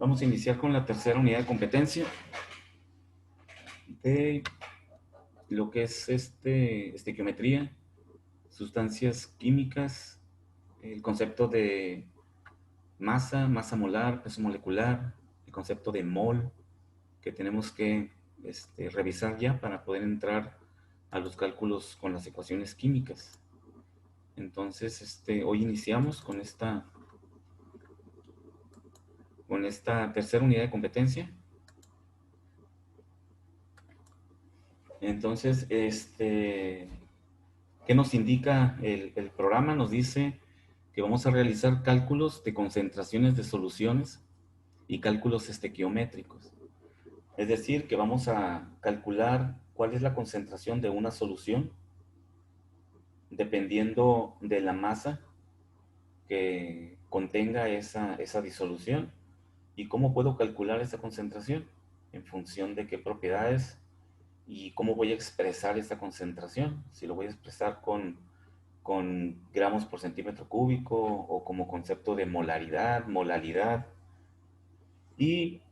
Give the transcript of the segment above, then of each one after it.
Vamos a iniciar con la tercera unidad de competencia de lo que es estequiometría, sustancias químicas, el concepto de masa molar, peso molecular, el concepto de mol, que tenemos que revisar ya para poder entrar a los cálculos con las ecuaciones químicas. Entonces, hoy iniciamos con esta tercera unidad de competencia. Entonces, ¿qué nos indica el programa? Nos dice que vamos a realizar cálculos de concentraciones de soluciones y cálculos estequiométricos. Es decir, que vamos a calcular cuál es la concentración de una solución dependiendo de la masa que contenga esa disolución y cómo puedo calcular esa concentración en función de qué propiedades y cómo voy a expresar esa concentración. Si lo voy a expresar con gramos por centímetro cúbico o como concepto de molaridad, molalidad. Y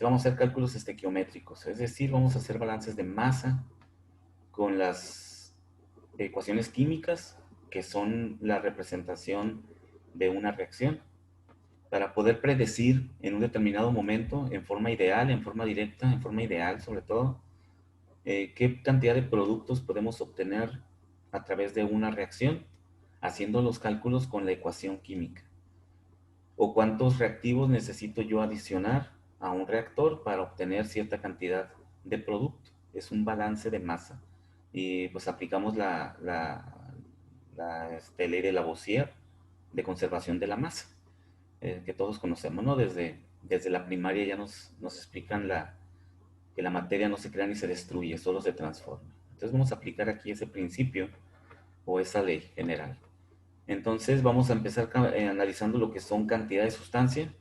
vamos a hacer cálculos estequiométricos, es decir, vamos a hacer balances de masa con las ecuaciones químicas que son la representación de una reacción para poder predecir en un determinado momento, en forma ideal, en forma directa, en forma ideal sobre todo, qué cantidad de productos podemos obtener a través de una reacción haciendo los cálculos con la ecuación química. O cuántos reactivos necesito yo adicionar a un reactor para obtener cierta cantidad de producto. Es un balance de masa. Y pues aplicamos la ley de Lavoisier de conservación de la masa, que todos conocemos, ¿no? Desde la primaria ya nos explican que la materia no se crea ni se destruye, solo se transforma. Entonces vamos a aplicar aquí ese principio o esa ley general. Entonces vamos a empezar analizando lo que son cantidades de sustancia,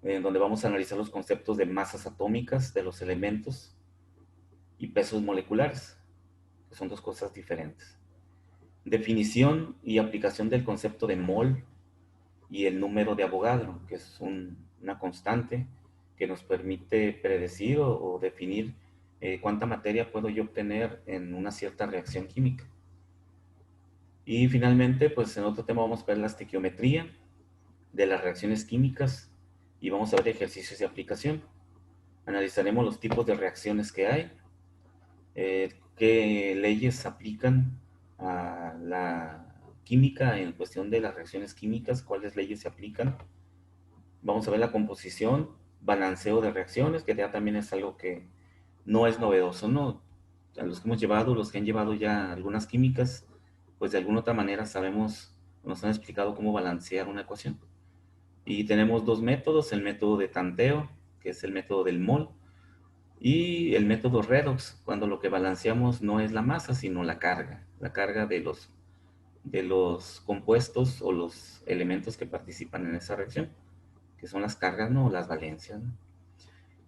en donde vamos a analizar los conceptos de masas atómicas de los elementos y pesos moleculares, que son dos cosas diferentes. Definición y aplicación del concepto de mol y el número de Avogadro, que es una constante que nos permite predecir o definir cuánta materia puedo yo obtener en una cierta reacción química. Y finalmente, pues en otro tema vamos a ver la estequiometría de las reacciones químicas y vamos a ver ejercicios de aplicación. Analizaremos los tipos de reacciones que hay, qué leyes aplican a la química en cuestión de las reacciones químicas, cuáles leyes se aplican. Vamos a ver la composición, balanceo de reacciones, que ya también es algo que no es novedoso, ¿no? A los que hemos llevado, los que han llevado ya algunas químicas, pues de alguna otra manera sabemos, nos han explicado cómo balancear una ecuación. Y tenemos dos métodos, el método de tanteo, que es el método del mol, y el método redox, cuando lo que balanceamos no es la masa, sino la carga de los compuestos o los elementos que participan en esa reacción, que son las cargas, ¿no? O las valencias, ¿no?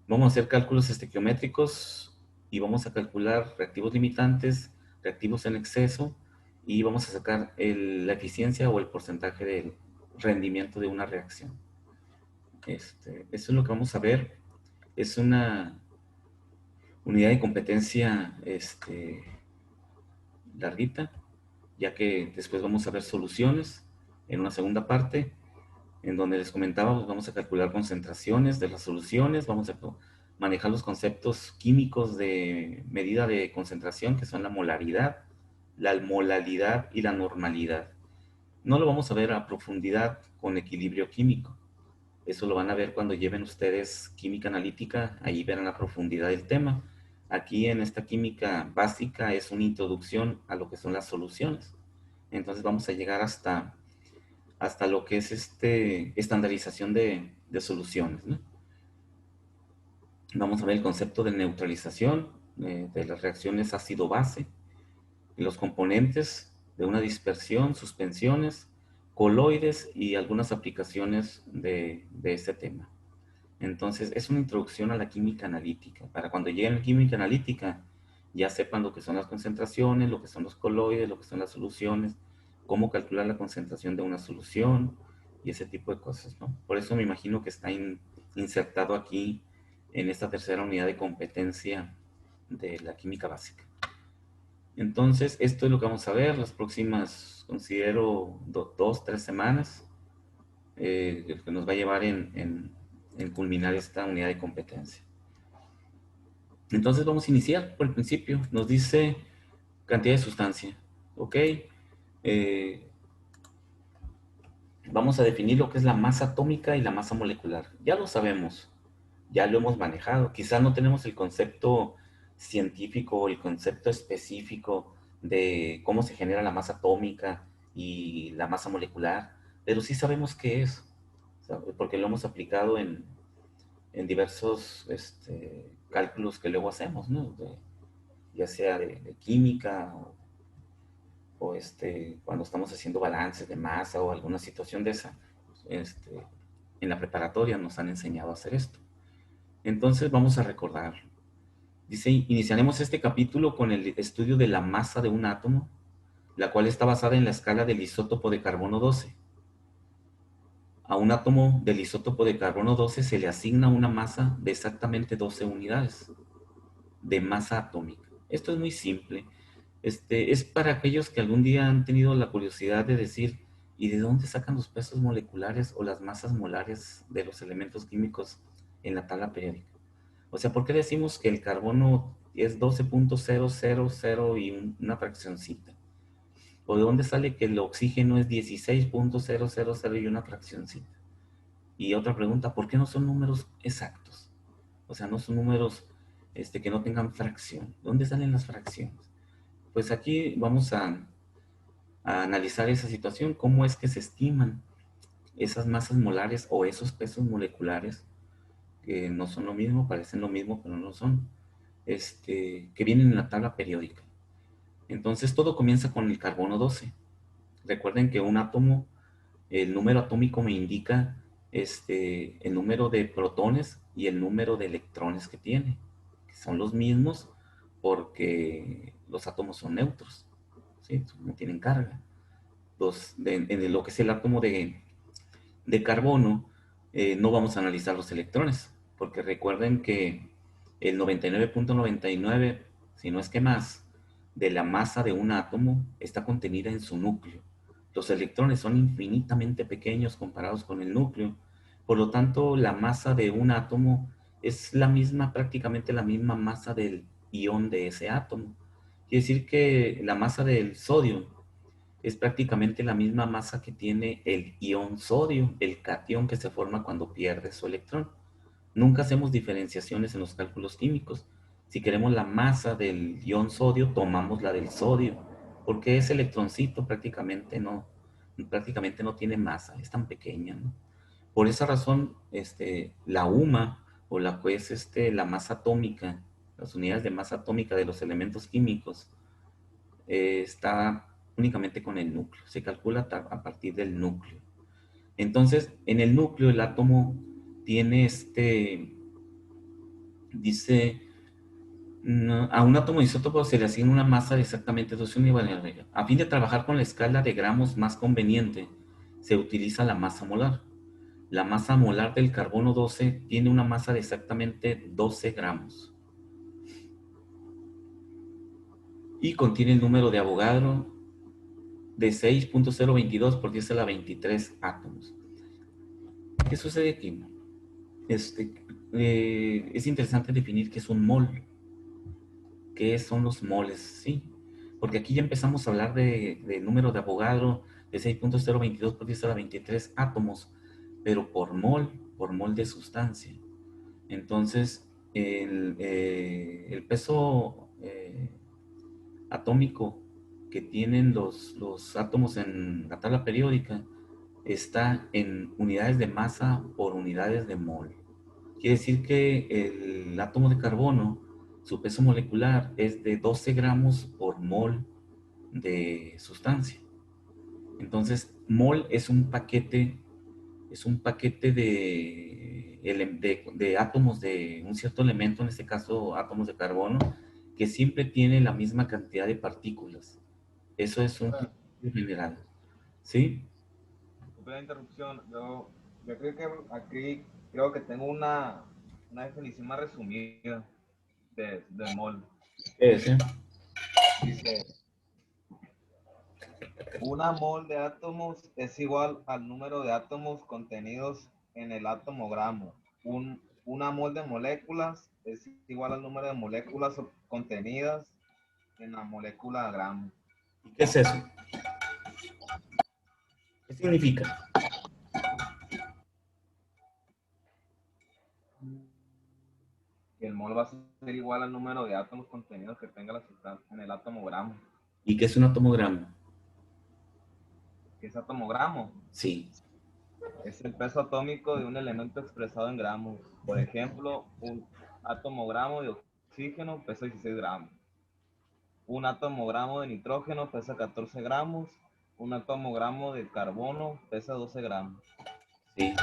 Vamos a hacer cálculos estequiométricos y vamos a calcular reactivos limitantes, reactivos en exceso, y vamos a sacar la eficiencia o el porcentaje del rendimiento de una reacción. Eso es lo que vamos a ver. Es una unidad de competencia larguita, ya que después vamos a ver soluciones en una segunda parte, en donde les comentaba, pues vamos a calcular concentraciones de las soluciones, vamos a manejar los conceptos químicos de medida de concentración, que son la molaridad, la molalidad y la normalidad. No lo vamos a ver a profundidad con equilibrio químico. Eso lo van a ver cuando lleven ustedes química analítica, ahí verán la profundidad del tema. Aquí en esta química básica es una introducción a lo que son las soluciones. Entonces vamos a llegar hasta lo que es estandarización de soluciones, ¿no? Vamos a ver el concepto de neutralización de las reacciones ácido-base, los componentes de una dispersión, suspensiones, coloides y algunas aplicaciones de este tema. Entonces, es una introducción a la química analítica. Para cuando lleguen a la química analítica, ya sepan lo que son las concentraciones, lo que son los coloides, lo que son las soluciones, cómo calcular la concentración de una solución y ese tipo de cosas, ¿no? Por eso me imagino que está insertado aquí en esta tercera unidad de competencia de la química básica. Entonces, esto es lo que vamos a ver las próximas, considero, 2, 3 semanas, que nos va a llevar en culminar esta unidad de competencia. Entonces, vamos a iniciar por el principio. Nos dice cantidad de sustancia. ¿Ok? Eh, Vamos a definir lo que es la masa atómica y la masa molecular. Ya lo sabemos, ya lo hemos manejado. Quizás no tenemos el concepto científico o el concepto específico de cómo se genera la masa atómica y la masa molecular, pero sí sabemos qué es, porque lo hemos aplicado en diversos cálculos que luego hacemos, ¿no? Ya sea de química o cuando estamos haciendo balances de masa o alguna situación de esa. este, en la preparatoria nos han enseñado a hacer esto. Entonces vamos a recordar. Dice, iniciaremos este capítulo con el estudio de la masa de un átomo, la cual está basada en la escala del isótopo de carbono 12. A un átomo del isótopo de carbono 12 se le asigna una masa de exactamente 12 unidades de masa atómica. Esto es muy simple. Es para aquellos que algún día han tenido la curiosidad de decir, ¿y de dónde sacan los pesos moleculares o las masas molares de los elementos químicos en la tabla periódica? O sea, ¿por qué decimos que el carbono es 12.000 y una fraccioncita? ¿O de dónde sale que el oxígeno es 16.000 y una fraccioncita? Y otra pregunta, ¿por qué no son números exactos? O sea, no son números que no tengan fracción. ¿Dónde salen las fracciones? Pues aquí vamos a analizar esa situación, cómo es que se estiman esas masas molares o esos pesos moleculares, que no son lo mismo, parecen lo mismo, pero no son, que vienen en la tabla periódica. Entonces todo comienza con el carbono 12. Recuerden que un átomo, el número atómico me indica el número de protones y el número de electrones que tiene, que son los mismos porque los átomos son neutros, ¿sí? No tienen carga. En lo que es el átomo de carbono, no vamos a analizar los electrones, porque recuerden que el 99.99, si no es que más, de la masa de un átomo está contenida en su núcleo. Los electrones son infinitamente pequeños comparados con el núcleo. Por lo tanto, la masa de un átomo es la misma, prácticamente la misma masa del ion de ese átomo. Quiere decir que la masa del sodio es prácticamente la misma masa que tiene el ion sodio, el catión que se forma cuando pierde su electrón. Nunca hacemos diferenciaciones en los cálculos químicos. Si queremos la masa del ion sodio, tomamos la del sodio, porque ese electroncito prácticamente no tiene masa, es tan pequeña, ¿no? Por esa razón, la UMA o la masa atómica, las unidades de masa atómica de los elementos químicos, está únicamente con el núcleo, se calcula a partir del núcleo. Entonces, en el núcleo el átomo tiene dice, a un átomo isótopo se le asigna una masa de exactamente 12 unidades. A fin de trabajar con la escala de gramos más conveniente, se utiliza la masa molar. La masa molar del carbono 12 tiene una masa de exactamente 12 gramos y contiene el número de Avogadro de 6.022 por 10 a la 23 átomos. ¿Qué sucede aquí? Este, es interesante definir qué es un mol, qué son los moles, ¿sí? Porque aquí ya empezamos a hablar de número de Avogadro de 6.022 por 10 a la 23 átomos, pero por mol de sustancia. Entonces, el peso atómico que tienen los átomos en la tabla periódica está en unidades de masa por unidades de mol. Quiere decir que el átomo de carbono, su peso molecular es de 12 gramos por mol de sustancia. Entonces, mol es un paquete de átomos de un cierto elemento, en este caso átomos de carbono, que siempre tiene la misma cantidad de partículas. Eso es un Profe, principio general. ¿Sí? disculpe la interrupción. Yo creo que aquí Creo que tengo una definición más resumida de mol. Ese. Dice, una mol de átomos es igual al número de átomos contenidos en el átomo gramo. Una mol de moléculas es igual al número de moléculas contenidas en la molécula gramo. ¿Y qué es eso? ¿Qué significa? Y el mol va a ser igual al número de átomos contenidos que tenga la sustancia en el átomo gramo. ¿Y qué es un atomogramo? ¿Qué es átomo gramo? Sí. Es el peso atómico de un elemento expresado en gramos. Por ejemplo, un átomo gramo de oxígeno pesa 16 gramos. Un átomo gramo de nitrógeno pesa 14 gramos. Un átomo gramo de carbono pesa 12 gramos. Sí.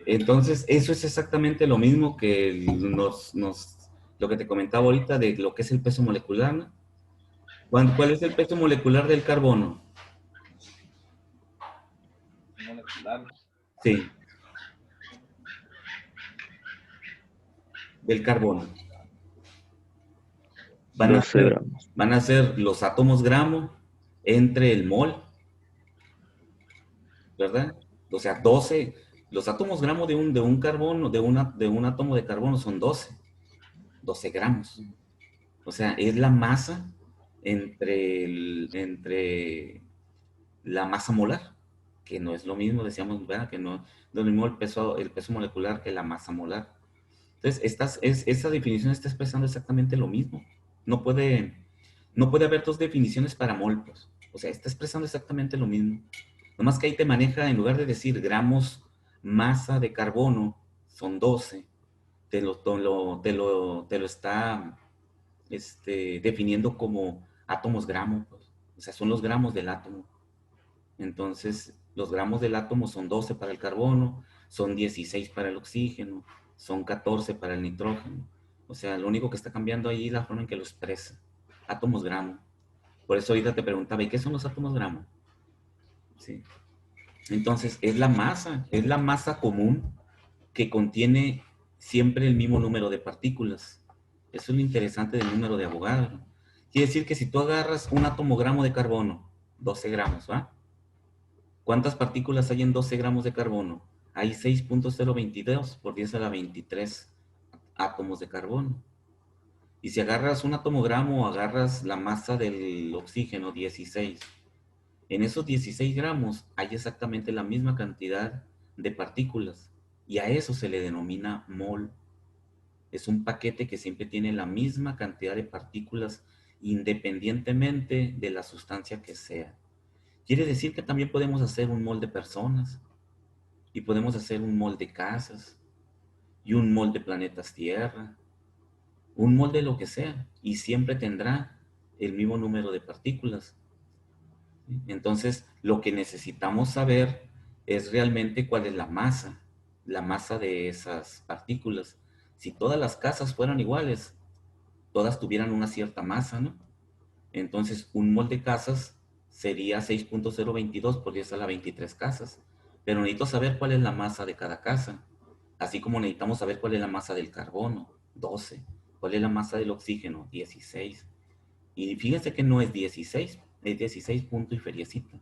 Entonces, eso es exactamente lo mismo que lo que te comentaba ahorita de lo que es el peso molecular, ¿no? ¿Cuál es el peso molecular del carbono? Molecular. Sí, del carbono. Van a 12 ser, gramos. van a ser los átomos gramo entre el mol, ¿verdad? O sea, 12. Los átomos gramo de un carbono, de un átomo de carbono son 12 gramos. O sea, es la masa entre la masa molar, que no es lo mismo, decíamos, ¿verdad? Que no es lo mismo el peso molecular que la masa molar. Entonces, esa definición está expresando exactamente lo mismo. No puede, no puede haber dos definiciones para mol, pues. O sea, está expresando exactamente lo mismo. Nomás que ahí te maneja, en lugar de decir gramos masa de carbono, son 12, te lo está definiendo como átomos gramo, pues. O sea, son los gramos del átomo. Entonces, los gramos del átomo son 12 para el carbono, son 16 para el oxígeno, son 14 para el nitrógeno. O sea, lo único que está cambiando ahí es la forma en que lo expresa. Átomos gramo. Por eso ahorita te preguntaba, ¿y qué son los átomos gramo? Sí. Entonces, es la masa común que contiene siempre el mismo número de partículas. Eso es lo interesante del número de Avogadro. Quiere decir que si tú agarras un átomo-gramo de carbono, 12 gramos, ¿va? ¿Cuántas partículas hay en 12 gramos de carbono? Hay 6.022 por 10 a la 23 átomos de carbono. Y si agarras un atomogramo o agarras la masa del oxígeno, 16, en esos 16 gramos hay exactamente la misma cantidad de partículas. Y a eso se le denomina mol. Es un paquete que siempre tiene la misma cantidad de partículas independientemente de la sustancia que sea. Quiere decir que también podemos hacer un mol de personas, y podemos hacer un mol de casas, y un mol de planetas Tierra, un mol de lo que sea, y siempre tendrá el mismo número de partículas. Entonces, lo que necesitamos saber es realmente cuál es la masa de esas partículas. Si todas las casas fueran iguales, todas tuvieran una cierta masa, ¿no? Entonces, un mol de casas sería 6.022 por 10 a la 23 casas. Pero necesito saber cuál es la masa de cada casa. Así como necesitamos saber cuál es la masa del carbono, 12. ¿Cuál es la masa del oxígeno? 16. Y fíjense que no es 16, es 16 punto y feriecita.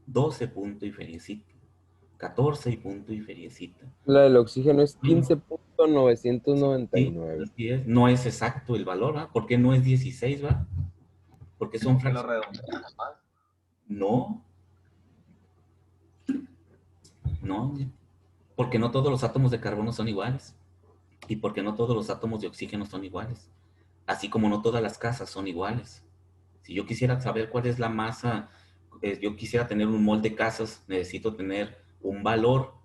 12 punto y feriecita. 14 y punto y feriecita. La del oxígeno es Sí, 15.999. así es. No es exacto el valor, ¿va? ¿Por qué no es 16, va? Porque son Porque lo fracciones. redondean más. No, no, porque no todos los átomos de carbono son iguales y porque no todos los átomos de oxígeno son iguales, así como no todas las casas son iguales. Si yo quisiera saber cuál es la masa, yo quisiera tener un mol de casas, necesito tener un valor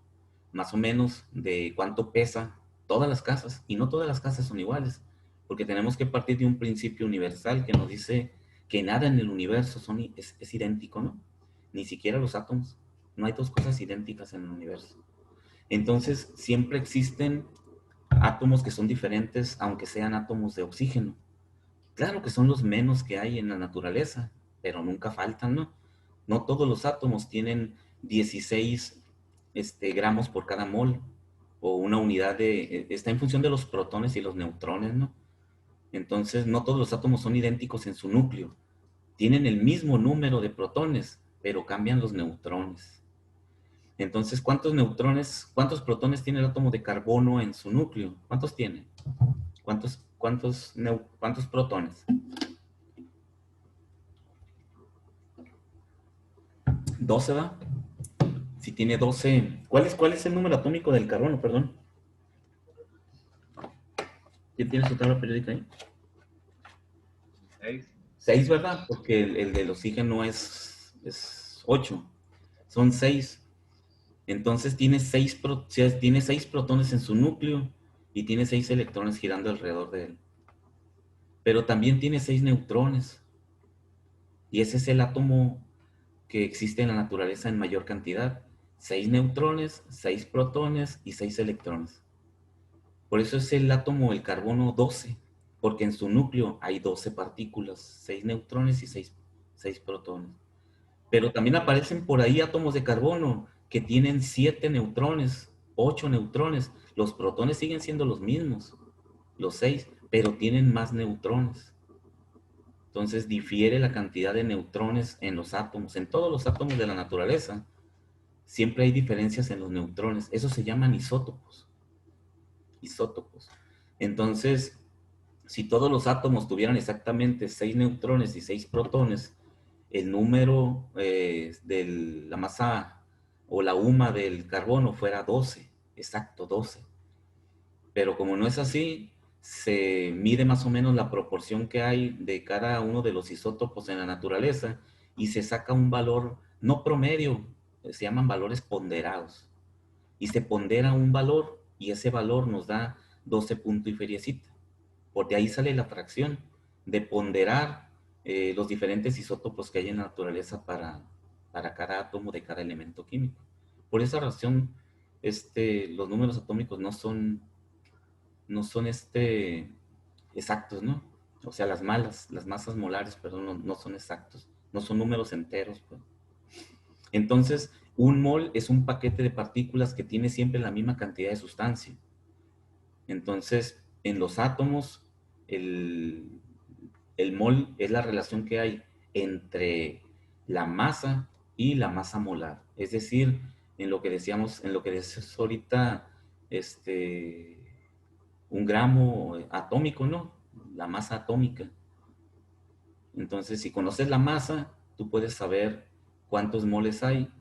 más o menos de cuánto pesa todas las casas, y no todas las casas son iguales, porque tenemos que partir de un principio universal que nos dice que nada en el universo es idéntico, ¿no? Ni siquiera los átomos. No hay dos cosas idénticas en el universo. Entonces, siempre existen átomos que son diferentes, aunque sean átomos de oxígeno. Claro que son los menos que hay en la naturaleza, pero nunca faltan, ¿no? No todos los átomos tienen 16 gramos por cada mol, o una unidad está en función de los protones y los neutrones, ¿no? Entonces, no todos los átomos son idénticos en su núcleo. Tienen el mismo número de protones, pero cambian los neutrones. Entonces, cuántos protones tiene el átomo de carbono en su núcleo? ¿Cuántos tiene? ¿Cuántos protones? 12, ¿va? Si tiene 12, ¿cuál es el número atómico del carbono, perdón? ¿Quién tiene su tabla periódica ahí? 6. 6, ¿verdad? Porque el del oxígeno es 8. Son 6. Entonces tiene 6 protones en su núcleo y tiene 6 electrones girando alrededor de él. Pero también tiene 6 neutrones. Y ese es el átomo que existe en la naturaleza en mayor cantidad. 6 neutrones, 6 protones y 6 electrones. Por eso es el átomo, el carbono 12, porque en su núcleo hay 12 partículas, 6 neutrones y 6 protones. Pero también aparecen por ahí átomos de carbono que tienen 7 neutrones, 8 neutrones. Los protones siguen siendo los mismos, los 6, pero tienen más neutrones. Entonces difiere la cantidad de neutrones en los átomos. En todos los átomos de la naturaleza siempre hay diferencias en los neutrones. Eso se llaman isótopos. Isótopos. Entonces, si todos los átomos tuvieran exactamente 6 neutrones y 6 protones, el número de la masa o la UMA del carbono fuera 12, exacto, 12. Pero como no es así, se mide más o menos la proporción que hay de cada uno de los isótopos en la naturaleza y se saca un valor, no promedio, se llaman valores ponderados. Y se pondera un valor y ese valor nos da 12 punto y feriecita. Por de ahí sale la fracción de ponderar los diferentes isótopos que hay en la naturaleza para cada átomo de cada elemento químico. Por esa razón, los números atómicos no son exactos, ¿no? O sea, las masas molares, perdón, no son exactos, no son números enteros, pues. Entonces, un mol es un paquete de partículas que tiene siempre la misma cantidad de sustancia. Entonces, en los átomos, el mol es la relación que hay entre la masa y la masa molar. Es decir, en lo que decíamos ahorita, un gramo atómico, ¿no? La masa atómica. Entonces, si conoces la masa, tú puedes saber cuántos moles hay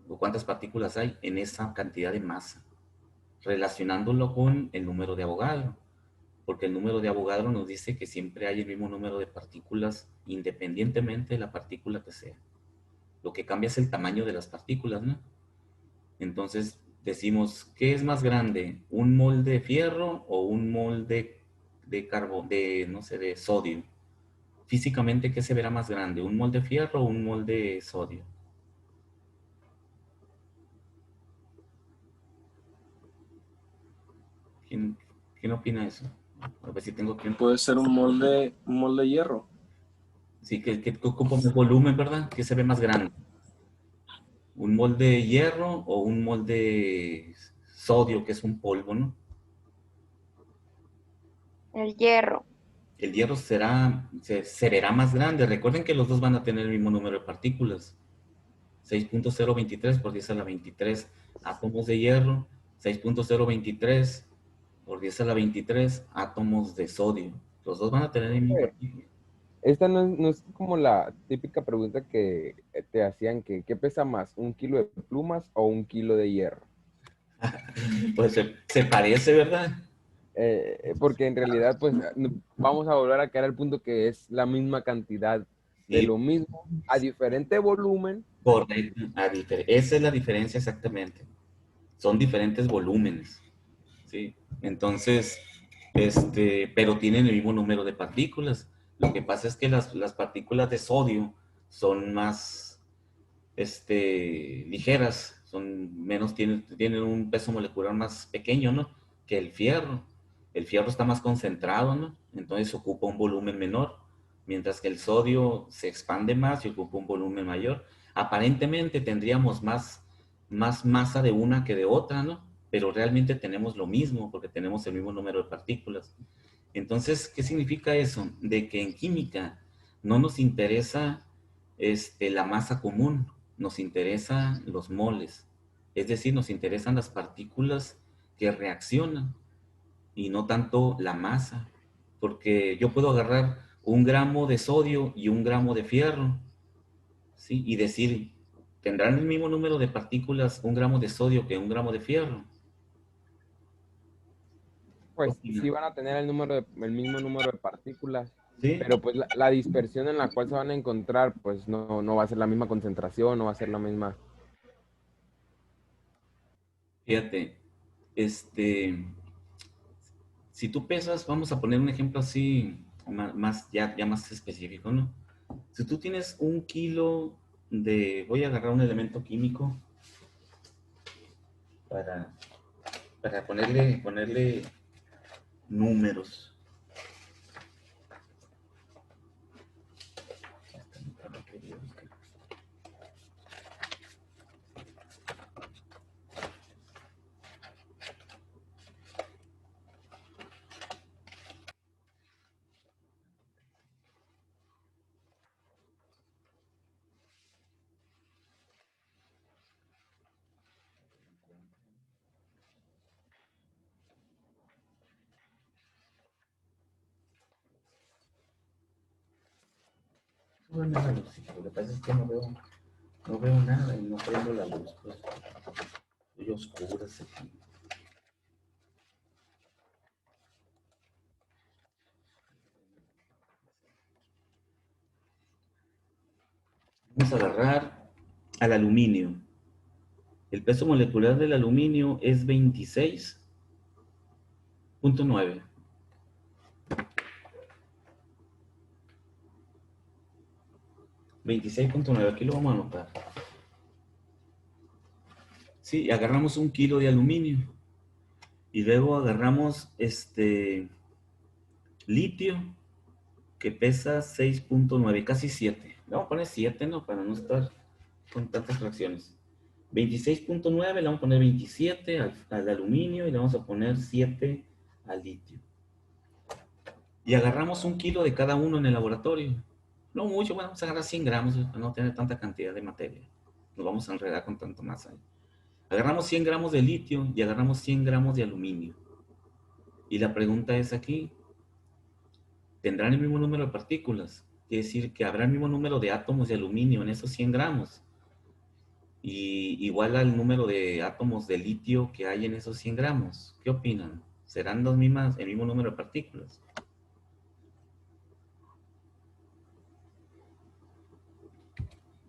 o cuántas partículas hay en esa cantidad de masa, relacionándolo con el número de Avogadro, porque el número de Avogadro nos dice que siempre hay el mismo número de partículas independientemente de la partícula que sea. Lo que cambia es el tamaño de las partículas, ¿no? Entonces decimos, ¿qué es más grande? ¿Un mol de fierro o un mol no sé, de sodio? Físicamente, ¿qué se verá más grande? ¿Un mol de fierro o un mol de sodio? ¿Quién, quién opina eso? A ver si tengo que... Puede ser un molde hierro. Sí, que ocupa más volumen, ¿verdad? ¿Qué se ve más grande? ¿Un mol de hierro o un mol de sodio, que es un polvo, ¿no? El hierro. El hierro se verá más grande. Recuerden que los dos van a tener el mismo número de partículas. 6.023 por 10 a la 23 átomos de hierro, 6.023 por 10 a la 23 átomos de sodio. Los dos van a tener el mismo partícula. Esta no es como la típica pregunta que te hacían que ¿qué pesa más? ¿Un kilo de plumas o un kilo de hierro? Pues se parece, ¿verdad? Porque en realidad, pues, vamos a volver a caer al punto que es la misma cantidad de Sí, lo mismo, a diferente volumen. correcto. Esa es la diferencia exactamente. Son diferentes volúmenes, ¿sí? Entonces, pero tienen el mismo número de partículas. Lo que pasa es que las partículas de sodio son más ligeras, tienen un peso molecular más pequeño, ¿no? Que el fierro. El fierro está más concentrado, ¿no? Entonces ocupa un volumen menor, mientras que el sodio se expande más y ocupa un volumen mayor. Aparentemente tendríamos más más masa de una que de otra, ¿no? Pero realmente tenemos lo mismo porque tenemos el mismo número de partículas. Entonces, ¿qué significa eso? De que en química no nos interesa la masa común, nos interesan los moles. Es decir, nos interesan las partículas que reaccionan y no tanto la masa. Porque yo puedo agarrar 1 gramo de sodio y 1 gramo de fierro, ¿sí? Y decir, ¿tendrán el mismo número de partículas 1 gramo de sodio que 1 gramo de fierro? ¿Qué Pues sí opinan? van a tener el mismo número de partículas, ¿Sí? pero pues la dispersión en la cual se van a encontrar, pues no va a ser la misma concentración, no va a ser la misma. Fíjate, este, si tú pesas, vamos a poner un ejemplo así, ya más específico, ¿no? Si tú tienes 1 kilo voy a agarrar un elemento químico para, para ponerle números. Súbeme la luz, lo que pasa es que no veo nada y no prendo la luz, pues estoy oscuras aquí. Vamos a agarrar al aluminio. El peso molecular del aluminio es 26.9. 26.9, aquí lo vamos a anotar. Sí, agarramos 1 kilo de aluminio y luego agarramos litio que pesa 6.9, casi 7. Le vamos a poner 7, ¿no? Para no estar con tantas fracciones. 26.9, le vamos a poner 27 al aluminio y le vamos a poner 7 al litio. Y agarramos 1 kilo de cada uno en el laboratorio. No mucho, bueno, vamos a agarrar 100 gramos para no tener tanta cantidad de materia. Nos vamos a enredar con tanto masa. Agarramos 100 gramos de litio y agarramos 100 gramos de aluminio. Y la pregunta es aquí, ¿tendrán el mismo número de partículas? Quiere decir que habrá el mismo número de átomos de aluminio en esos 100 gramos. Y igual al número de átomos de litio que hay en esos 100 gramos. ¿Qué opinan? ¿Serán el mismo número de partículas?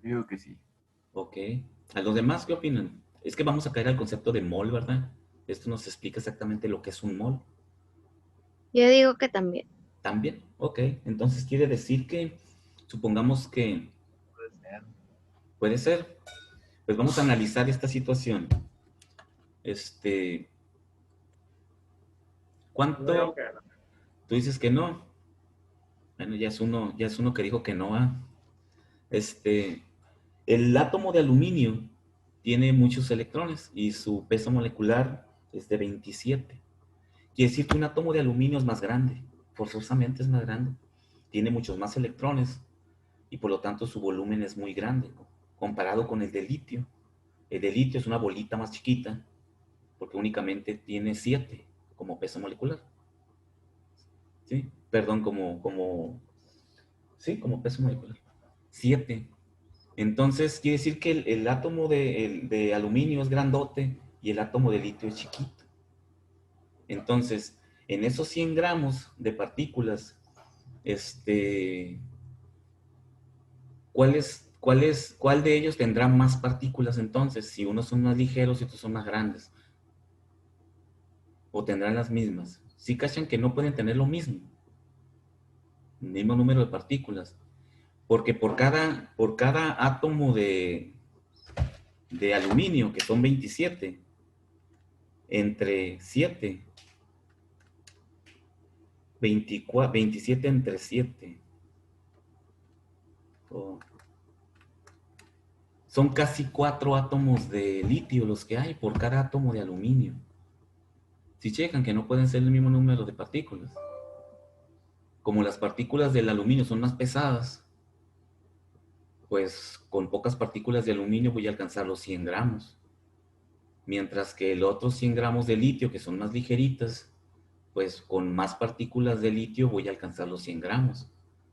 Digo que sí. Ok. ¿A los demás qué opinan? Es que vamos a caer al concepto de mol, ¿verdad? Esto nos explica exactamente lo que es un mol. Yo digo que también. También, ok. Entonces quiere decir que, supongamos que Puede ser. puede ser, pues vamos a analizar esta situación. ¿Cuánto? Tú dices que no. Bueno, ya es uno que dijo que no. El átomo de aluminio tiene muchos electrones y su peso molecular es de 27. Quiere decir que un átomo de aluminio es más grande, forzosamente es más grande. Tiene muchos más electrones y por lo tanto su volumen es muy grande comparado con el de litio. El de litio es una bolita más chiquita porque únicamente tiene 7 como peso molecular. ¿Sí? Perdón, sí, como peso molecular. 7. Entonces quiere decir que el átomo de aluminio es grandote y el átomo de litio es chiquito. Entonces, en esos 100 gramos de partículas, ¿cuál de ellos tendrá más partículas entonces? Si unos son más ligeros y otros son más grandes. ¿O tendrán las mismas? Sí cachan que no pueden tener lo mismo. El mismo número de partículas. Porque por cada átomo de aluminio, que son 27, entre 7, 24, 27 entre 7, son casi 4 átomos de litio los que hay por cada átomo de aluminio. Si checan que no pueden ser el mismo número de partículas. Como las partículas del aluminio son más pesadas, pues con pocas partículas de aluminio voy a alcanzar los 100 gramos. Mientras que el otro 100 gramos de litio, que son más ligeritas, pues con más partículas de litio voy a alcanzar los 100 gramos.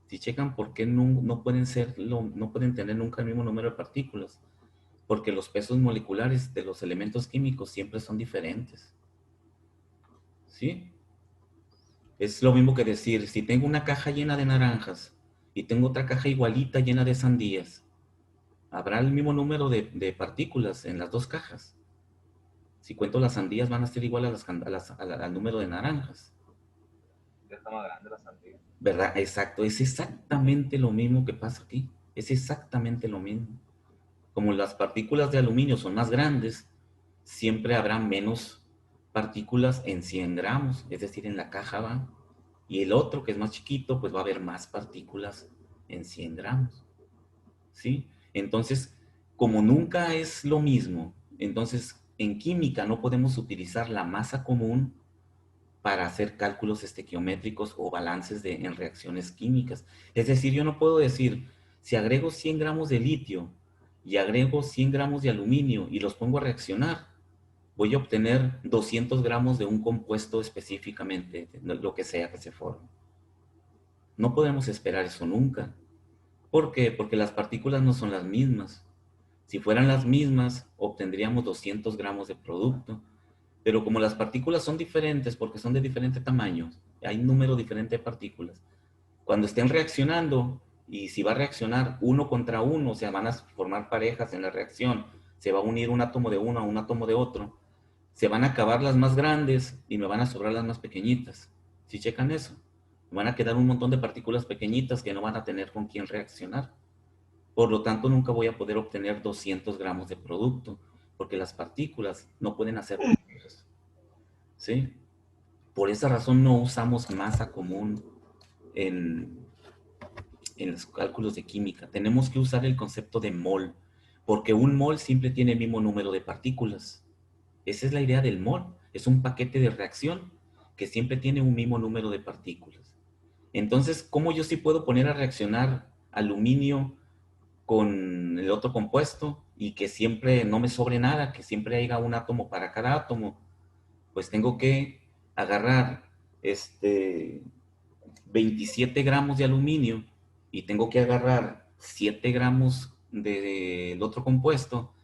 Si checan por qué no pueden tener nunca el mismo número de partículas, porque los pesos moleculares de los elementos químicos siempre son diferentes. ¿Sí? Es lo mismo que decir, si tengo una caja llena de naranjas y tengo otra caja igualita llena de sandías, habrá el mismo número de partículas en las dos cajas. Si cuento las sandías van a ser igual al número de naranjas. Ya está más grande la sandía. ¿Verdad? Exacto, es exactamente lo mismo que pasa aquí. Es exactamente lo mismo. Como las partículas de aluminio son más grandes, siempre habrá menos partículas en 100 gramos, es decir, en la caja va. Y el otro, que es más chiquito, pues va a haber más partículas en 100 gramos. ¿Sí? Entonces, como nunca es lo mismo, entonces en química no podemos utilizar la masa común para hacer cálculos estequiométricos o balances en reacciones químicas. Es decir, yo no puedo decir, si agrego 100 gramos de litio y agrego 100 gramos de aluminio y los pongo a reaccionar, voy a obtener 200 gramos de un compuesto específicamente, lo que sea que se forme. No podemos esperar eso nunca. ¿Por qué? Porque las partículas no son las mismas. Si fueran las mismas, obtendríamos 200 gramos de producto. Pero como las partículas son diferentes porque son de diferente tamaño, hay un número diferente de partículas. Cuando estén reaccionando, y si va a reaccionar uno contra uno, o sea, van a formar parejas en la reacción, se va a unir un átomo de uno a un átomo de otro, se van a acabar las más grandes y me van a sobrar las más pequeñitas. Si checan eso, me van a quedar un montón de partículas pequeñitas que no van a tener con quién reaccionar. Por lo tanto, nunca voy a poder obtener 200 gramos de producto, porque las partículas no pueden hacer parejas. ¿Sí? Por esa razón no usamos masa común en, en los cálculos de química. Tenemos que usar el concepto de mol, porque un mol siempre tiene el mismo número de partículas. Esa es la idea del mol. Es un paquete de reacción que siempre tiene un mismo número de partículas. Entonces, ¿cómo yo sí puedo poner a reaccionar aluminio con el otro compuesto y que siempre no me sobre nada, que siempre haya un átomo para cada átomo? Pues tengo que agarrar 27 gramos de aluminio y tengo que agarrar 7 gramos del otro compuesto,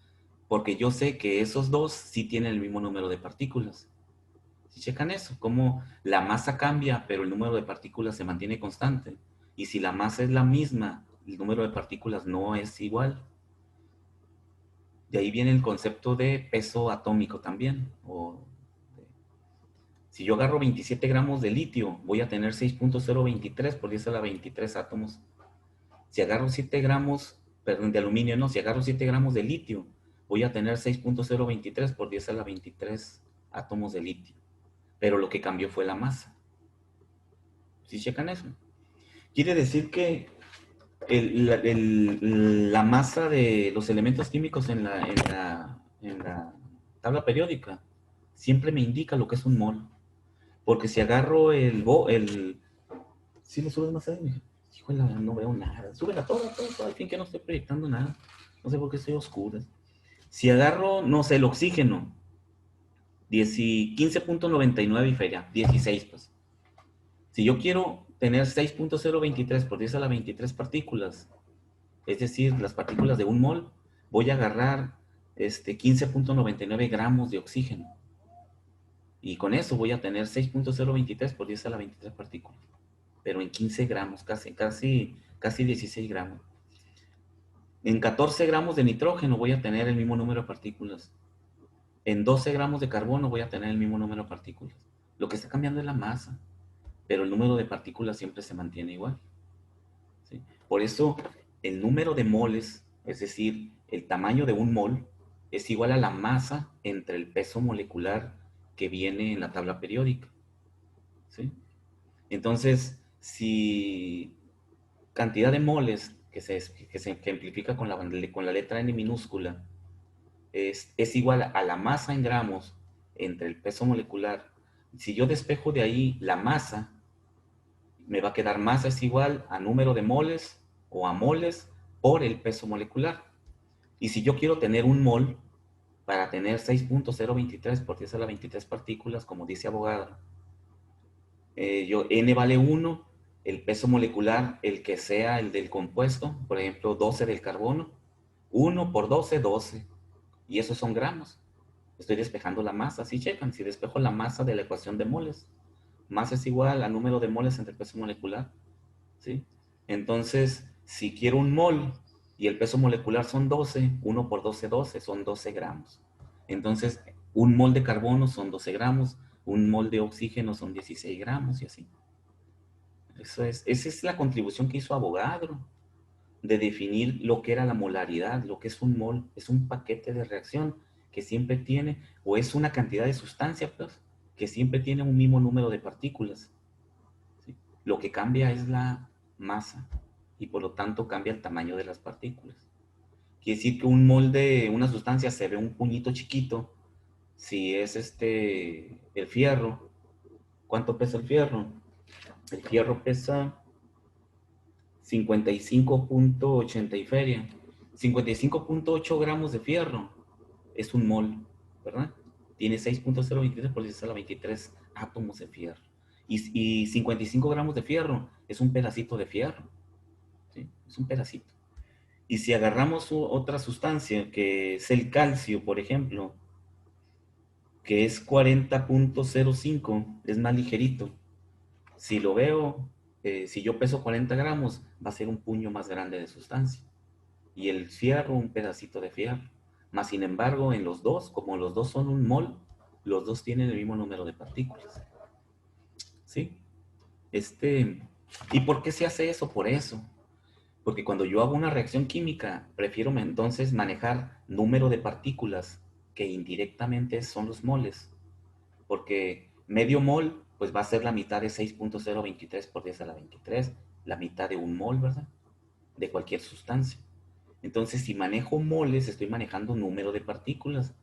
porque yo sé que esos dos sí tienen el mismo número de partículas. Si checan eso, como la masa cambia, pero el número de partículas se mantiene constante. Y si la masa es la misma, el número de partículas no es igual. De ahí viene el concepto de peso atómico también. Si yo agarro 27 gramos de litio, voy a tener 6.023 por 10 a la 23 átomos. Si agarro 7 gramos, perdón, de aluminio, no, si agarro 7 gramos de litio, voy a tener 6.023 por 10 a la 23 átomos de litio. Pero lo que cambió fue la masa. ¿Sí checan eso? Quiere decir que la masa de los elementos químicos en la tabla periódica siempre me indica lo que es un mol. Porque si agarro ¿sí lo subes más ahí? Híjole, no veo nada. Súbela toda, al fin que no estoy proyectando nada. No sé por qué estoy oscura. Si agarro, no sé, el oxígeno, 15.99 y feria, 16 pues. Si yo quiero tener 6.023 por 10 a la 23 partículas, es decir, las partículas de un mol, voy a agarrar 15.99 gramos de oxígeno. Y con eso voy a tener 6.023 por 10 a la 23 partículas. Pero en 15 gramos, casi 16 gramos. En 14 gramos de nitrógeno voy a tener el mismo número de partículas. En 12 gramos de carbono voy a tener el mismo número de partículas. Lo que está cambiando es la masa, pero el número de partículas siempre se mantiene igual. ¿Sí? Por eso el número de moles, es decir, el tamaño de un mol, es igual a la masa entre el peso molecular que viene en la tabla periódica. ¿Sí? Entonces, si cantidad de moles se ejemplifica con la letra N minúscula, es igual a la masa en gramos entre el peso molecular. Si yo despejo de ahí la masa, me va a quedar masa es igual a número de moles o a moles por el peso molecular. Y si yo quiero tener un mol, para tener 6.023 por 10 a la 23 partículas, como dice Avogadro, N vale 1, el peso molecular, el que sea el del compuesto, por ejemplo, 12 del carbono, 1 por 12, 12. Y esos son gramos. Estoy despejando la masa. Si checan, si despejo la masa de la ecuación de moles, masa es igual a número de moles entre el peso molecular. ¿Sí? Entonces, si quiero un mol y el peso molecular son 12, 1 por 12, 12, son 12 gramos. Entonces, un mol de carbono son 12 gramos, un mol de oxígeno son 16 gramos y así. Esa es la contribución que hizo Avogadro, de definir lo que era la molaridad, lo que es un mol. Es un paquete de reacción que siempre tiene, o es una cantidad de sustancia, pues, que siempre tiene un mismo número de partículas. ¿Sí? Lo que cambia es la masa y por lo tanto cambia el tamaño de las partículas. Quiere decir que un mol de una sustancia se ve un puñito chiquito. Si es el fierro, ¿cuánto pesa el fierro? El fierro pesa 55.80 y feria. 55.8 gramos de fierro es un mol, ¿verdad? Tiene 6.023 por 10 a la 23 átomos de fierro. Y 55 gramos de fierro es un pedacito de fierro. ¿Sí? Es un pedacito. Y si agarramos otra sustancia, que es el calcio, por ejemplo, que es 40.05, es más ligerito. Si lo veo, si yo peso 40 gramos, va a ser un puño más grande de sustancia. Y el fierro, un pedacito de fierro. Más sin embargo, en los dos, como los dos son un mol, los dos tienen el mismo número de partículas. ¿Sí? ¿Y por qué se hace eso? Por eso. Porque cuando yo hago una reacción química, prefiero entonces manejar número de partículas, que indirectamente son los moles. Porque medio mol, pues va a ser la mitad de 6.023 por 10 a la 23, la mitad de un mol, ¿verdad? De cualquier sustancia. Entonces, si manejo moles, estoy manejando número de partículas.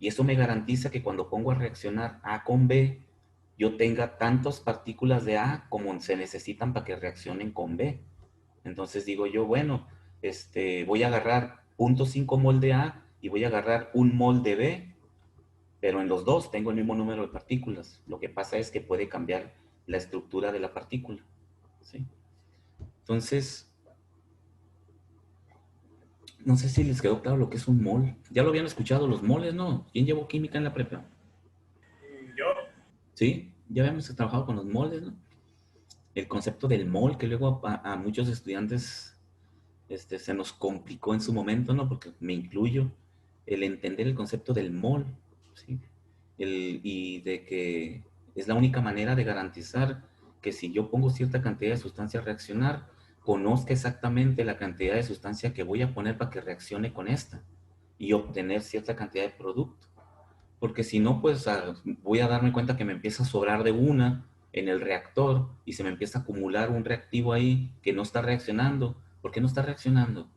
Y eso me garantiza que cuando pongo a reaccionar A con B, yo tenga tantas partículas de A como se necesitan para que reaccionen con B. Entonces digo yo, bueno, voy a agarrar 0.5 mol de A y voy a agarrar 1 mol de B, pero en los dos tengo el mismo número de partículas. Lo que pasa es que puede cambiar la estructura de la partícula. ¿Sí? Entonces, no sé si les quedó claro lo que es un mol. Ya lo habían escuchado los moles, ¿no? ¿Quién llevó química en la prepa? Yo. Sí, ya habíamos trabajado con los moles, ¿no? El concepto del mol, que luego a muchos estudiantes se nos complicó en su momento, ¿no? Porque me incluyo, el entender el concepto del mol, ¿sí? Y de que es la única manera de garantizar que si yo pongo cierta cantidad de sustancia a reaccionar, conozca exactamente la cantidad de sustancia que voy a poner para que reaccione con esta y obtener cierta cantidad de producto. Porque si no, pues voy a darme cuenta que me empieza a sobrar de una en el reactor y se me empieza a acumular un reactivo ahí que no está reaccionando. ¿Por qué no está reaccionando?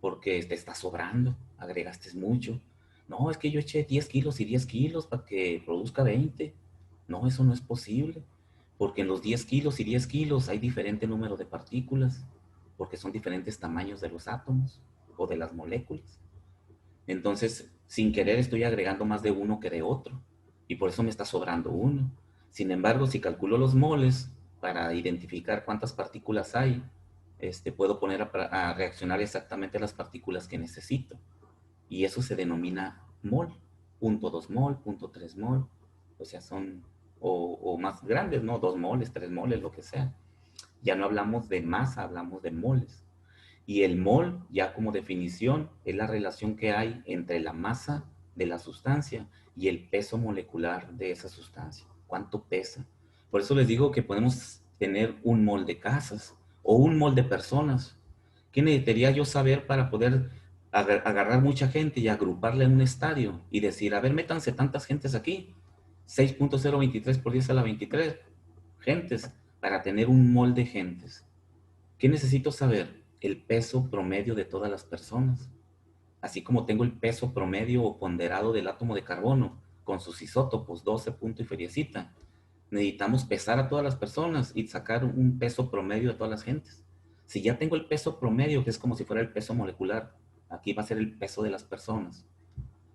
Porque te está sobrando, agregaste mucho. No, es que yo eché 10 kilos y 10 kilos para que produzca 20. No, eso no es posible. Porque en los 10 kilos y 10 kilos hay diferente número de partículas, porque son diferentes tamaños de los átomos o de las moléculas. Entonces, sin querer estoy agregando más de uno que de otro. Y por eso me está sobrando uno. Sin embargo, si calculo los moles para identificar cuántas partículas hay, puedo poner a reaccionar exactamente las partículas que necesito. Y eso se denomina mol. 0.2 mol, 0.3 mol. O sea, son, o más grandes, ¿no? 2 moles, 3 moles, lo que sea. Ya no hablamos de masa, hablamos de moles. Y el mol, ya como definición, es la relación que hay entre la masa de la sustancia y el peso molecular de esa sustancia. ¿Cuánto pesa? Por eso les digo que podemos tener un mol de casas o un mol de personas. ¿Qué necesitaría yo saber para poder agarrar mucha gente y agruparla en un estadio y decir, a ver, métanse tantas gentes aquí? 6.023 por 10 a la 23 gentes para tener un mol de gentes. ¿Qué necesito saber? el peso promedio de todas las personas. Así como tengo el peso promedio o ponderado del átomo de carbono con sus isótopos, 12 punto y feriecita, necesitamos pesar a todas las personas y sacar un peso promedio de todas las gentes. Si ya tengo el peso promedio, que es como si fuera el peso molecular, aquí va a ser el peso de las personas.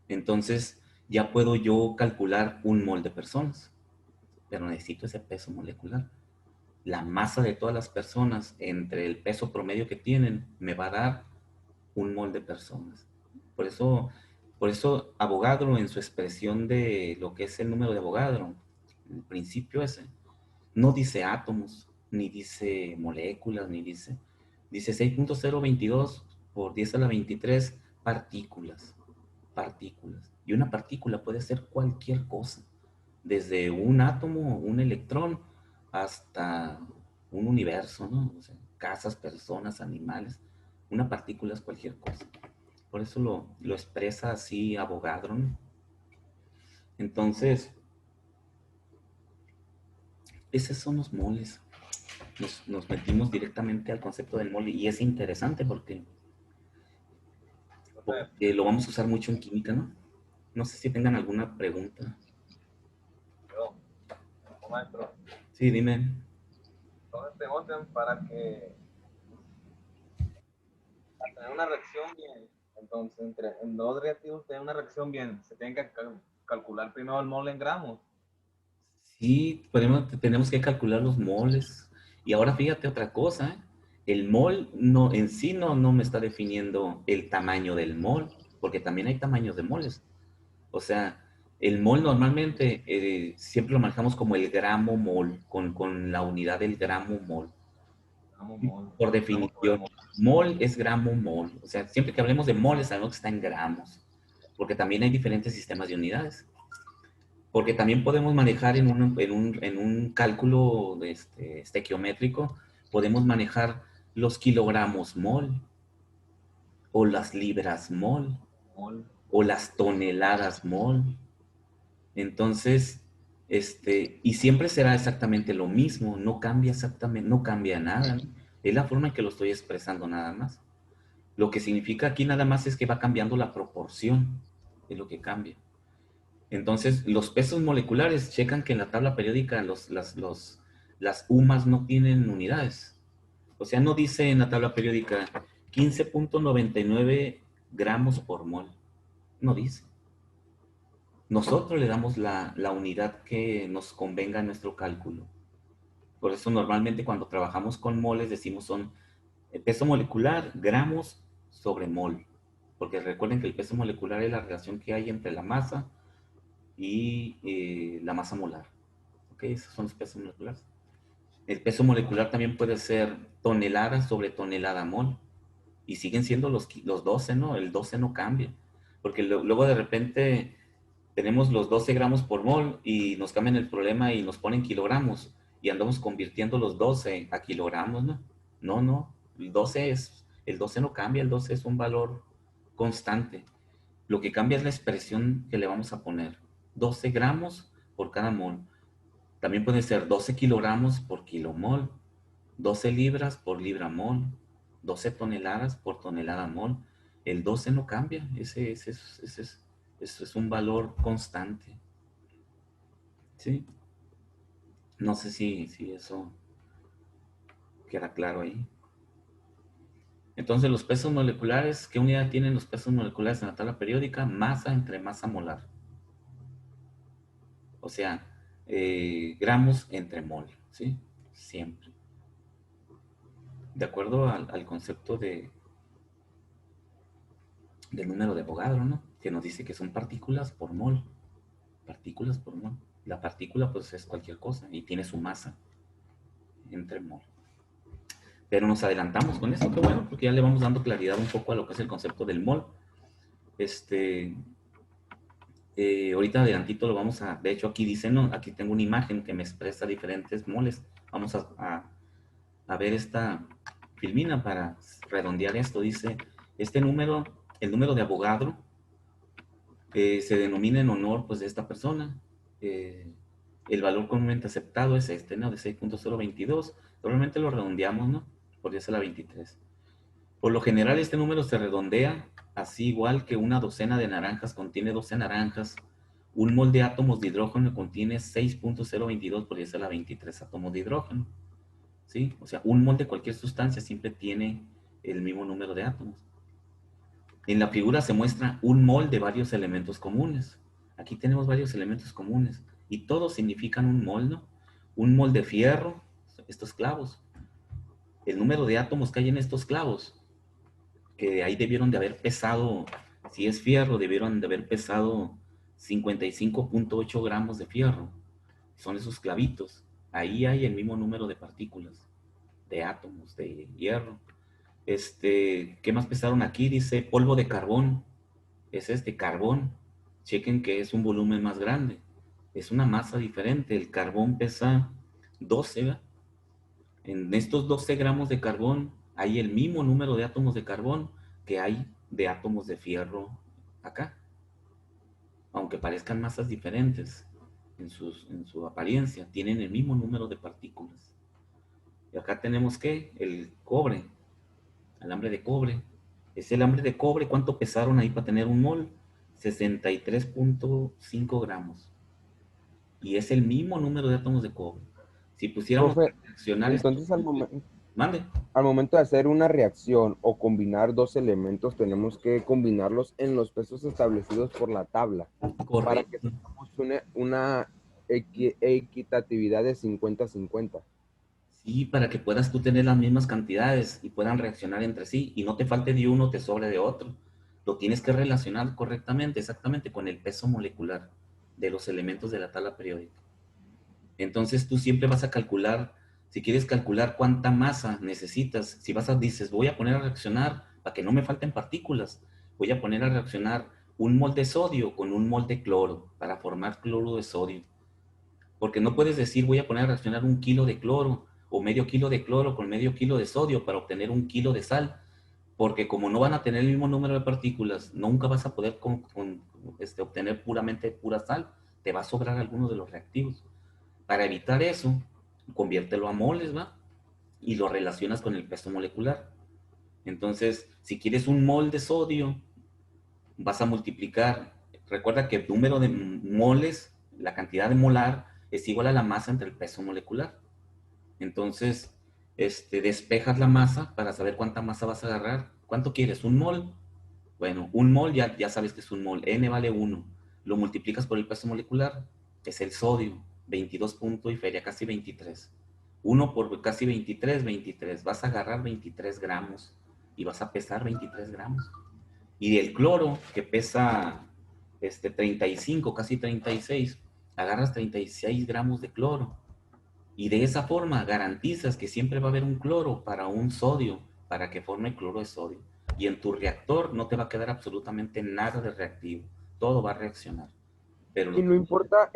Entonces, ya puedo yo calcular un mol de personas, pero necesito ese peso molecular. La masa de todas las personas entre el peso promedio que tienen me va a dar un mol de personas. Por eso Avogadro, en su expresión de lo que es el número de Avogadro, el principio ese, no dice átomos, ni dice moléculas, dice 6.022 por 10 a la 23 partículas. Partículas. Y una partícula puede ser cualquier cosa, desde un átomo, un electrón, hasta un universo, ¿no? O sea, casas, personas, animales. Una partícula es cualquier cosa. Por eso lo expresa así Avogadro, ¿no? Entonces, esos son los moles. Nos metimos directamente al concepto del mole y es interesante porque lo vamos a usar mucho en química, ¿no? No sé si tengan alguna pregunta. Yo, maestro, Sí, dime. todo este orden para tener una reacción bien. Entonces, en dos reactivos tener una reacción bien, se tiene que calcular primero el mol en gramos. Sí, tenemos que calcular los moles. Y ahora fíjate otra cosa, ¿eh? El mol no, en sí no me está definiendo el tamaño del mol, porque también hay tamaños de moles. O sea, el mol normalmente siempre lo manejamos como el gramo mol, con la unidad del gramo mol. Gramo mol. Por Gramo sobre definición, mol. mol es gramo mol. O sea, siempre que hablemos de moles sabemos que está en gramos, porque también hay diferentes sistemas de unidades. Porque también podemos manejar en un cálculo estequiométrico, podemos manejar los kilogramos mol, o las libras mol, Mol. o las toneladas mol. Entonces, y siempre será exactamente lo mismo, no cambia exactamente, no cambia nada, ¿no? Es la forma en que lo estoy expresando nada más. Lo que significa aquí nada más es que va cambiando la proporción, es lo que cambia. Entonces, los pesos moleculares checan que en la tabla periódica las UMAS no tienen unidades. O sea, no dice en la tabla periódica 15.99 gramos por mol. No dice. Nosotros le damos la unidad que nos convenga en nuestro cálculo. Por eso normalmente cuando trabajamos con moles decimos son el peso molecular, gramos sobre mol. Porque recuerden que el peso molecular es la relación que hay entre la masa y la masa molar. ¿Ok? Esos son los pesos moleculares. El peso molecular también puede ser tonelada sobre tonelada mol. Y siguen siendo los 12, ¿no? El 12 no cambia. Porque luego de repente tenemos los 12 gramos por mol y nos cambian el problema y nos ponen kilogramos. Y andamos convirtiendo los 12 a kilogramos, ¿no? No. El 12 no cambia, el 12 es un valor constante. Lo que cambia es la expresión que le vamos a poner. 12 gramos por cada mol. También puede ser 12 kilogramos por kilomol, 12 libras por libra mol, 12 toneladas por tonelada mol. El 12 no cambia, ese es un valor constante. ¿Sí? No sé si eso queda claro ahí. Entonces, los pesos moleculares, ¿qué unidad tienen los pesos moleculares en la tabla periódica? Masa entre masa molar. O sea, gramos entre mol, ¿sí? Siempre. De acuerdo al concepto del número de Avogadro, ¿no? Que nos dice que son partículas por mol. Partículas por mol. La partícula, pues, es cualquier cosa y tiene su masa entre mol. Pero nos adelantamos con eso, qué bueno, porque ya le vamos dando claridad un poco a lo que es el concepto del mol. Ahorita adelantito lo vamos a, de hecho aquí dice, no, aquí tengo una imagen que me expresa diferentes moles. Vamos a ver esta filmina para redondear esto. Dice, este número, el número de Avogadro, se denomina en honor, pues, de esta persona. El valor comúnmente aceptado es este, ¿no? De 6.022. Probablemente lo redondeamos, ¿no? Por 10 a la 23. Por lo general este número se redondea, así igual que una docena de naranjas contiene 12 naranjas, un mol de átomos de hidrógeno contiene 6.022 por 10 a la 23 átomos de hidrógeno, ¿sí? O sea, un mol de cualquier sustancia siempre tiene el mismo número de átomos. En la figura se muestra un mol de varios elementos comunes. Aquí tenemos varios elementos comunes y todos significan un mol, ¿no? Un mol de fierro, estos clavos. El número de átomos que hay en estos clavos, que ahí debieron de haber pesado, si es fierro, debieron de haber pesado 55.8 gramos de fierro. Son esos clavitos. Ahí hay el mismo número de partículas, de átomos, de hierro. ¿Qué más pesaron aquí? Dice polvo de carbón. Es carbón. Chequen que es un volumen más grande. Es una masa diferente. El carbón pesa 12, ¿verdad? En estos 12 gramos de carbón hay el mismo número de átomos de carbón que hay de átomos de fierro acá. Aunque parezcan masas diferentes en su apariencia, tienen el mismo número de partículas. Y acá tenemos que el cobre, alambre de cobre. Ese alambre de cobre, ¿cuánto pesaron ahí para tener un mol? 63.5 gramos. Y es el mismo número de átomos de cobre. Si pusiéramos Profe, a reaccionar esto, entonces mande. al momento de hacer una reacción o combinar dos elementos, tenemos que combinarlos en los pesos establecidos por la tabla para que Correcto. tengamos una equitatividad de 50-50. Sí, para que puedas tú tener las mismas cantidades y puedan reaccionar entre sí y no te falte de uno, te sobre de otro. Lo tienes que relacionar correctamente, exactamente, con el peso molecular de los elementos de la tabla periódica. Entonces tú siempre vas a calcular, si quieres calcular cuánta masa necesitas, si dices, voy a poner a reaccionar para que no me falten partículas, voy a poner a reaccionar un mol de sodio con un mol de cloro para formar cloro de sodio. Porque no puedes decir, voy a poner a reaccionar 1 kilo de cloro o medio kilo de cloro con medio kilo de sodio para obtener 1 kilo de sal, porque como no van a tener el mismo número de partículas, nunca vas a poder obtener puramente pura sal, te va a sobrar alguno de los reactivos. Para evitar eso, conviértelo a moles, ¿va? Y lo relacionas con el peso molecular. Entonces, si quieres un mol de sodio, vas a multiplicar. Recuerda que el número de moles, la cantidad de molar, es igual a la masa entre el peso molecular. Entonces, despejas la masa para saber cuánta masa vas a agarrar. ¿Cuánto quieres? ¿Un mol? Bueno, un mol ya sabes que es un mol. N vale 1. Lo multiplicas por el peso molecular, que es el sodio. 22 punto y feria, casi 23. 1 por casi 23, 23. Vas a agarrar 23 gramos y vas a pesar 23 gramos. Y del cloro, que pesa 35, casi 36, agarras 36 gramos de cloro. Y de esa forma garantizas que siempre va a haber un cloro para un sodio, para que forme cloro de sodio. Y en tu reactor no te va a quedar absolutamente nada de reactivo. Todo va a reaccionar. Pero Y no importa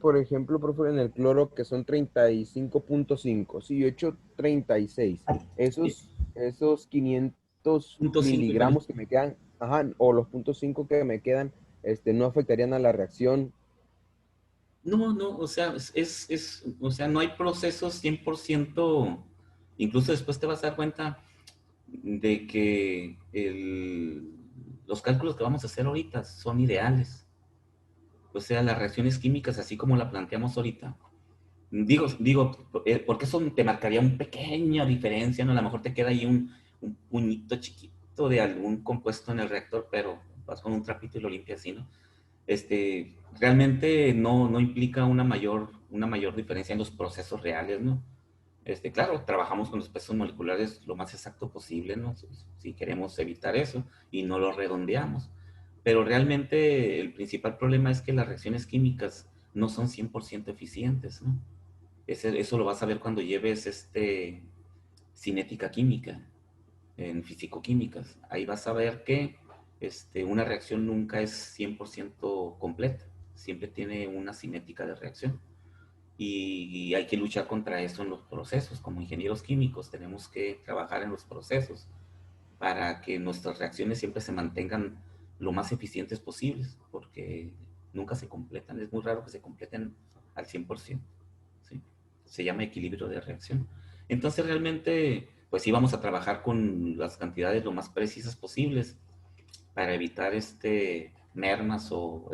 por ejemplo, profe, en el cloro que son 35.5. Si yo echo 36, esos 500 punto 5 miligramos que me quedan, ajá, o los .5 que me quedan, no afectarían a la reacción. no, o sea, o sea, no hay procesos 100%, incluso después te vas a dar cuenta de que los cálculos que vamos a hacer ahorita son ideales. O sea, las reacciones químicas, así como la planteamos ahorita. Porque eso te marcaría una pequeña diferencia, ¿no? A lo mejor te queda ahí un puñito chiquito de algún compuesto en el reactor, pero vas con un trapito y lo limpias así, ¿no? Realmente no implica una mayor diferencia en los procesos reales, ¿no? Claro, trabajamos con los pesos moleculares lo más exacto posible, ¿no? Si queremos evitar eso y no lo redondeamos. Pero realmente el principal problema es que las reacciones químicas no son 100% eficientes, ¿no? Eso lo vas a ver cuando lleves cinética química en fisicoquímicas. Ahí vas a ver que una reacción nunca es 100% completa, siempre tiene una cinética de reacción. Y hay que luchar contra eso en los procesos. Como ingenieros químicos tenemos que trabajar en los procesos para que nuestras reacciones siempre se mantengan lo más eficientes posibles, porque nunca se completan. Es muy raro que se completen al 100%. ¿Sí? Se llama equilibrio de reacción. Entonces realmente pues sí vamos a trabajar con las cantidades lo más precisas posibles para evitar mermas o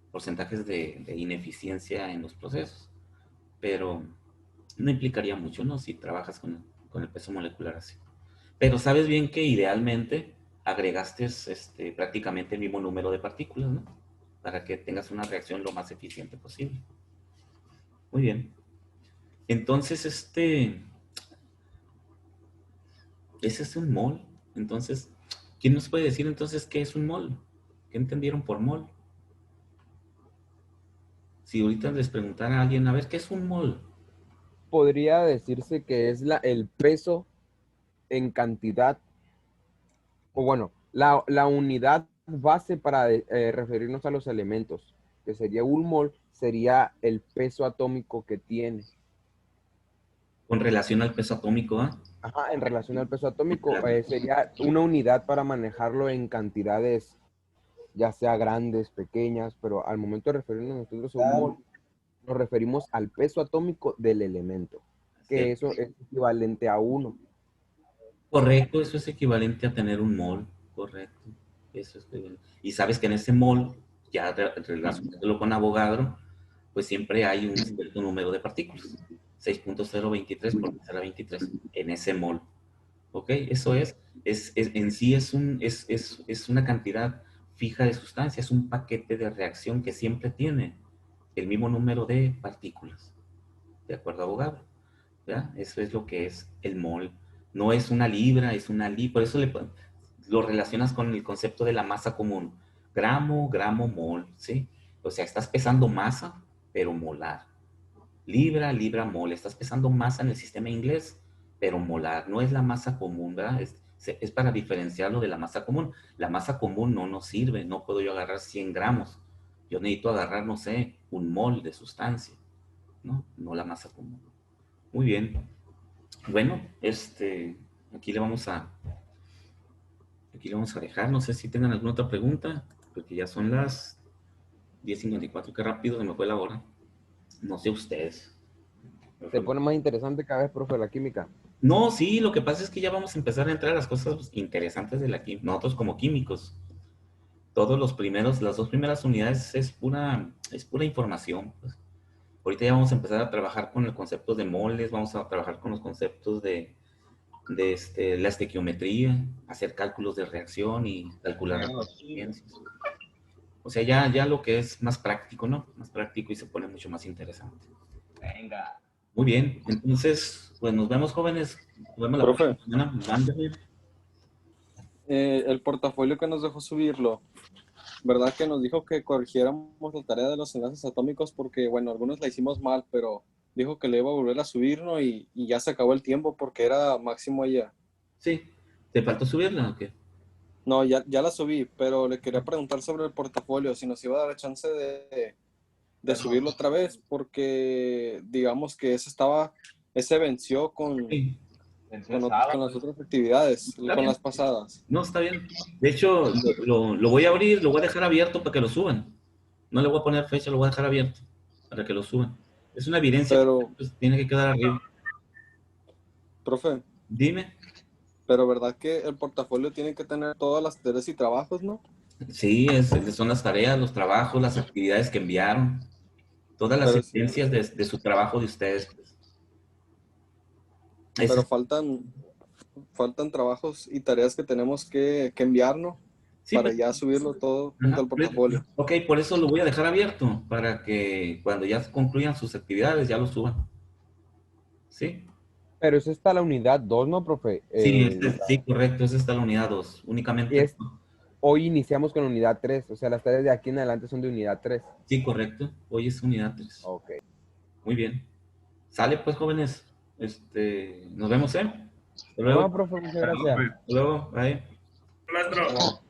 porcentajes de ineficiencia en los procesos. Pero no implicaría mucho, ¿no? Si trabajas con el peso molecular así. Pero sabes bien que idealmente agregaste prácticamente el mismo número de partículas, ¿no? Para que tengas una reacción lo más eficiente posible. Muy bien. Entonces, ese es un mol. Entonces, ¿quién nos puede decir entonces qué es un mol? ¿Qué entendieron por mol? Si ahorita les preguntara a alguien, a ver, ¿qué es un mol? Podría decirse que es el peso en cantidad, o bueno, la unidad base para referirnos a los elementos, que sería un mol, sería el peso atómico que tiene. Con relación al peso atómico, ¿ah? Ajá, en relación al peso atómico, sería una unidad para manejarlo en cantidades, ya sea grandes, pequeñas, pero al momento de referirnos nosotros a un mol, nos referimos al peso atómico del elemento, que eso es equivalente a 1. Correcto, eso es equivalente a tener un mol, correcto. Eso es y sabes que en ese mol, ya relacionándolo con Avogadro, pues siempre hay un cierto número de partículas. 6.023 por 10 a la 23 en ese mol. ¿Ok? Eso en sí es una cantidad fija de sustancia, es un paquete de reacción que siempre tiene el mismo número de partículas. ¿De acuerdo, Avogadro? ¿Ya? Eso es lo que es el mol. No es una libra, es una libra. Por eso lo relacionas con el concepto de la masa común. Gramo, gramo, mol, ¿sí? O sea, estás pesando masa, pero molar. Libra, libra, mol. Estás pesando masa en el sistema inglés, pero molar. No es la masa común, ¿verdad? Es para diferenciarlo de la masa común. La masa común no nos sirve. No puedo yo agarrar 100 gramos. Yo necesito agarrar, no sé, un mol de sustancia, ¿no? No la masa común. Muy bien. Bueno, aquí le vamos a, aquí le vamos a dejar. No sé si tengan alguna otra pregunta, porque ya son las 10:54. Qué rápido se me fue la hora. No sé ustedes. Se pone más interesante cada vez, profe, la química. No, sí, lo que pasa es que ya vamos a empezar a entrar a las cosas interesantes de la química. Nosotros como químicos, las 2 primeras unidades es pura información, pues. Ahorita ya vamos a empezar a trabajar con el concepto de moles, vamos a trabajar con los conceptos de la estequiometría, hacer cálculos de reacción y calcular las eficiencias. O sea, ya lo que es más práctico, ¿no? Más práctico y se pone mucho más interesante. Venga. Muy bien, entonces, pues nos vemos, jóvenes. Nos vemos la Profe. próxima semana. Mándeme. El portafolio que nos dejó subirlo, ¿verdad que nos dijo que corrigiéramos la tarea de los enlaces atómicos? Porque, bueno, algunos la hicimos mal, pero dijo que le iba a volver a subir, ¿no? Y ya se acabó el tiempo porque era máximo ayer. Sí, ¿te faltó subirla o qué? No, ya la subí, pero le quería preguntar sobre el portafolio, si nos iba a dar chance de subirlo otra vez, porque digamos que ese venció con Sí, con las otras actividades, está con bien. las pasadas. No, está bien. De hecho, lo voy a abrir, lo voy a dejar abierto para que lo suban. No le voy a poner fecha, lo voy a dejar abierto para que lo suban. Es una evidencia que Pero, pues, tiene que quedar arriba. profe, Dime. pero ¿verdad que el portafolio tiene que tener todas las tareas y trabajos, no? Sí, son las tareas, los trabajos, las actividades que enviaron, todas las Pero sí, evidencias de su trabajo de ustedes, pues. pero Ese- faltan trabajos y tareas que tenemos que enviar, ¿no? sí, Para pues, ya subirlo todo junto ajá. al portafolio. Ok, por eso lo voy a dejar abierto, para que cuando ya concluyan sus actividades ya lo suban. ¿Sí? Pero es esta la unidad 2, ¿no, profe? Sí, sí, correcto, esa está la unidad 2, Y únicamente. hoy iniciamos con la unidad 3, o sea, las tareas de aquí en adelante son de unidad 3. Sí, correcto, hoy es unidad 3. Ok. Muy bien. Sale pues, jóvenes. Nos vemos, ¿eh? Hasta luego. No, profe, muchas gracias. Hasta luego, bye. Maestro.